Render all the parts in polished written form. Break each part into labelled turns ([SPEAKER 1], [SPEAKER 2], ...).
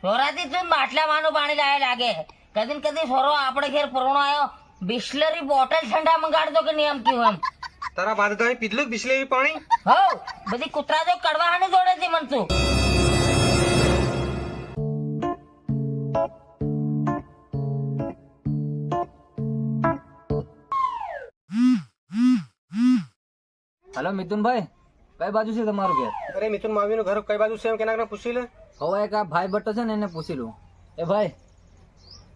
[SPEAKER 1] સોરાથી તું બાટલામાંનું પાણી લાવે લાગે. કદી કદી સોરો આપણે ઘેર પરોણો આવ્યો બિસ્લરી બોટલ ઠંડા મંગાડતો કે નિયમ કેવું એમ.
[SPEAKER 2] તારા બાદ પીધલું બિસ્લેરી પાણી?
[SPEAKER 1] હો બધી કૂતરા જો કડવાહાની જોડે છે મન તું.
[SPEAKER 3] हेलो मिथुन भाई कई बाजू से તમારું ઘર?
[SPEAKER 2] અરે મિથુન માવીનું ઘર કઈ બાજુ છે એમ કેના પૂછી લે.
[SPEAKER 3] હવે એક આ ભાઈ બટ્ટો છે ને એને પૂછી લઉં. એ ભાઈ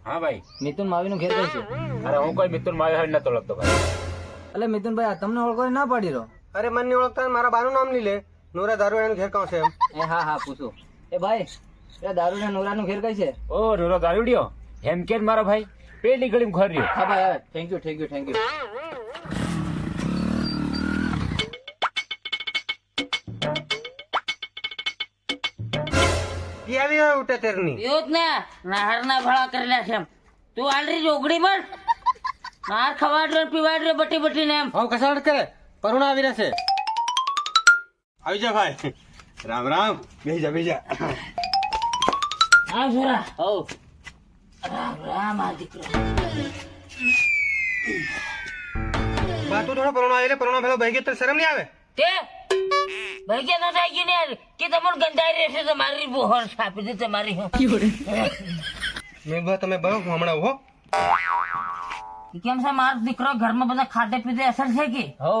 [SPEAKER 4] હા ભાઈ.
[SPEAKER 3] મિથુન માવીનું ઘર કઈ છે?
[SPEAKER 4] અરે હું કોઈ મિથુન માવી હાલ નતો લગતો ભાઈ.
[SPEAKER 3] એટલે મિથુન ભાઈ તમને ઓળખો ના પાડી રહ્યો.
[SPEAKER 2] અરે મન નહીં ઓળખતા મારા બાનું નામ નહીં લે. નોરા દારૂ એનું ઘેર કાં છે એમ?
[SPEAKER 3] એ હા હા પૂછો. એ ભાઈ એ દારૂ ને નોરાનું ઘર કઈ છે?
[SPEAKER 4] ઓ રોરો દારૂડિયો એમ કે મારા ભાઈ પેલી ગળીમાં ઘર રહ્યો.
[SPEAKER 3] હા ભાઈ thank you thank you thank you.
[SPEAKER 2] આવી હોય ઉઠે તેરની.
[SPEAKER 1] એવું જ ને નાહરના ભળા કરેલા છે એમ. તું આલરી જોગડી પણ નાર ખવાડ રે પીવાડ રે બટી બટી ને એમ.
[SPEAKER 2] હવે કસાડ કરે પરુણા આવી રહેશે. આવી જા ભાઈ. રામ રામ. બેજા બેજા.
[SPEAKER 1] હા સોરા.
[SPEAKER 3] હો
[SPEAKER 1] રામ રામ આ દીકરો.
[SPEAKER 2] બા તું થોડો પરુણા આવી લે. પરુણા ભેલો ભાઈ ગયો તો શરમ નહીં આવે?
[SPEAKER 1] તે ભાઈ કે ના થાય ને યાર કે તમને ગંધાઈ રહેશે તો મારી બોહર છાપી દે તમારી હું.
[SPEAKER 2] મેં બા તમે બહુ હમણાં હો.
[SPEAKER 1] કેમ છે મારો દીકરો ઘરમાં બધા ખાતે પીતે અસર છે કે
[SPEAKER 3] હો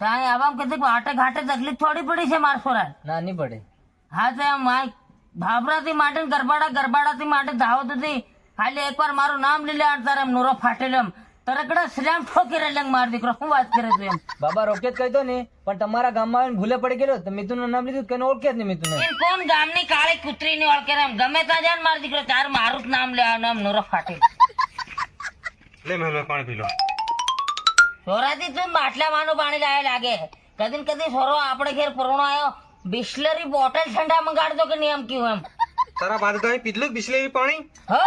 [SPEAKER 1] ત્યાં આવામ કહેते આટે ઘાટે તકલીફ થોડી પડી છે માર સોરા.
[SPEAKER 3] ના નહીં પડે.
[SPEAKER 1] હા તો એમ ભાભરાથી માટે ગરબાડાથી માટે ધાવત હતી. ખાલી એકવાર મારું નામ લઈ લે તારે એમ નોરો ફાટેલો એમ તરકડા શ્રામ ઠોકી રહેલા માર દીકરો શું વાત કરે તું એમ.
[SPEAKER 3] બાબા રોકે જ કહી દો ને પણ તમારા ગામમાં આવીને ભૂલે પડી ગયેલો તો મિથુન નું નામ લીધું કઈ ઓળખે જ નહીં મિથુન.
[SPEAKER 1] એમ કોણ ગામની કાળી કૂતરી ની ઓળખે એમ ગમે ત્યાં જાય ને મારો દીકરો તાર મારું જ નામ લેવાનું એમ નોરો ફાટે.
[SPEAKER 2] લે મેં પાણી પી લો.
[SPEAKER 1] સોરાથી તું બાટલામાંનું પાણી લાવે લાગે. કદી કદી સોરો આપણે ઘેર પરોણો આવ્યો બિસ્લરી બોટલ ઠંડા મંગાડતો કે નિયમ કેવું એમ.
[SPEAKER 2] તારા બાદ પીધલું બિસ્લેરી પાણી?
[SPEAKER 1] હો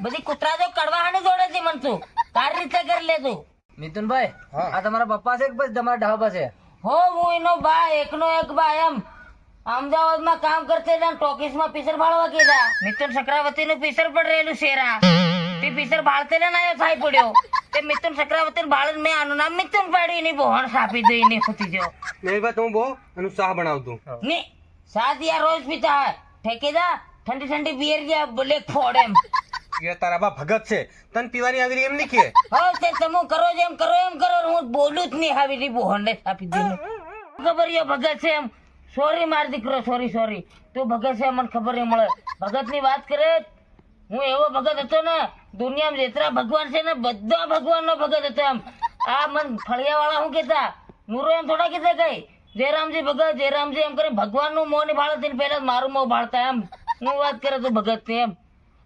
[SPEAKER 1] બધી કૂતરા જો કડવાહાની જોડે છે મન તું. તારી રીતે કરી લે તું.
[SPEAKER 3] મિથુનભાઈ આ તમારા પપ્પા છે કે પછી તમારા ઢાબા છે?
[SPEAKER 1] હો હું એનો બા એકનો એક બા એમ અમદાવાદમાં કામ કરતે ટોકીસમાં પીસર ભાળવા કીધા. મિથુન ચક્રવર્તી નું પીસર પણ રહેલું શેરા તે પીસર ભાળતે ને આવ્યો થાય પડ્યો તે મિથુન ચક્રવર્તી ભાળ મેં આનું નામ મિથુન પાડી એની બોહણ સાપી દઈ ને ખૂતી જો.
[SPEAKER 2] મેં બા તું બહુ એનું શાહ બનાવતું.
[SPEAKER 1] ને સાત યાર રોજ પીતા હોય ઠેકેદા ઠંડી ઠંડી બિયર ગયા બ્લેક ફોડ એમ.
[SPEAKER 2] એ તારા બા ભગત છે તને પીવાની આવી એમ નહીં કે?
[SPEAKER 1] હો તે તમે કરો જેમ કરો એમ કરો હું બોલું જ નહીં આવી રહી બોહણ ને સાપી દઈ ખબર યો ભગત છે એમ. સોરી માર દીકરો સોરી તું ભગત છે મને ખબર નહીં મળે. ભગત ની વાત કરે હું એવો ભગત હતો ને દુનિયામાં જેટલા ભગવાન છે ને બધા ભગવાન નો ભગત હતો એમ. આ મન ફળિયા વાળા શું કેતા નુરો એમ થોડા કેતા કઈ જયરામજી ભગત જયરામજી એમ કરી ભગવાન નું મોં ની ભાળતી પેલા મારું મોં ભાળતા એમ. હું વાત કરે તું ભગત ને એમ.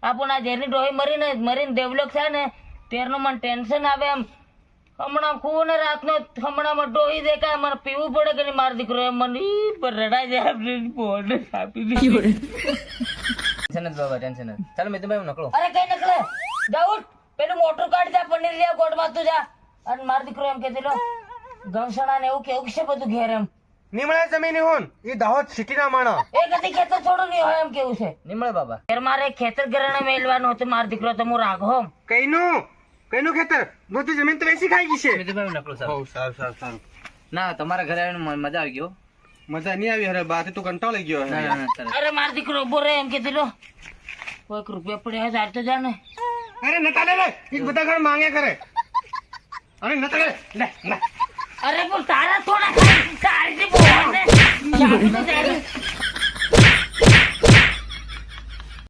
[SPEAKER 1] આપણ આ ઝેરની ડોહી મરીને ડેવલપ થાય ને તેરનું મને ટેન્શન આવે એમ. હમણાં ખૂબ ને રાતનો હમણાં ડોહી દેખાય મને પીવું પડે કે નહીં મારો દીકરો એમ મને રડાઈ જાય આપી દીધી.
[SPEAKER 3] ટેન્શન જ બાબા ટેન્શન જ. ચાલો મિથુનભાઈ નકળો.
[SPEAKER 1] અરે કઈ નકલે જાઉં પેલું મોટર કાઢ જા પનીર લે ગોળમાં તું જા. અને મારો દીકરો એમ કેતો ગમસણા ને એવું કેવું છે બધું ઘેર એમ.
[SPEAKER 2] નિમળે જમીન હોન એ દાહોદ સિટી ના માણા.
[SPEAKER 1] એ કદી ખેતર થોડું નહીં હોય એમ કેવું છે.
[SPEAKER 3] નિમળે બાબા
[SPEAKER 1] ઘેર મારે ખેતર ઘરાણે મેળવાનું હતું મારો દીકરો તો હું રાઘો.
[SPEAKER 2] કઈનું ખેતર બધી જમીન તો વેસી ખાઈ ગઈ છે.
[SPEAKER 3] મિથુનભાઈ નકળો સાહેબ.
[SPEAKER 2] બહુ સારું.
[SPEAKER 3] ના તમારા ઘરે આવીને મજા આવી ગયો.
[SPEAKER 2] મજા નહીં આવી. અરે બાથી તું કંટાળી ગયો.
[SPEAKER 3] ના ના ના
[SPEAKER 1] અરે મારો દીકરો ઉભો રહે એમ કેતો કોઈક રૂપિયા પડ્યા હોય તો જા ને.
[SPEAKER 2] અરે નતા લે એક બધા ઘર માંગ્યા કરે. અરે નતા લે
[SPEAKER 1] અરે પણ તારા થોડા તારી બોલ ને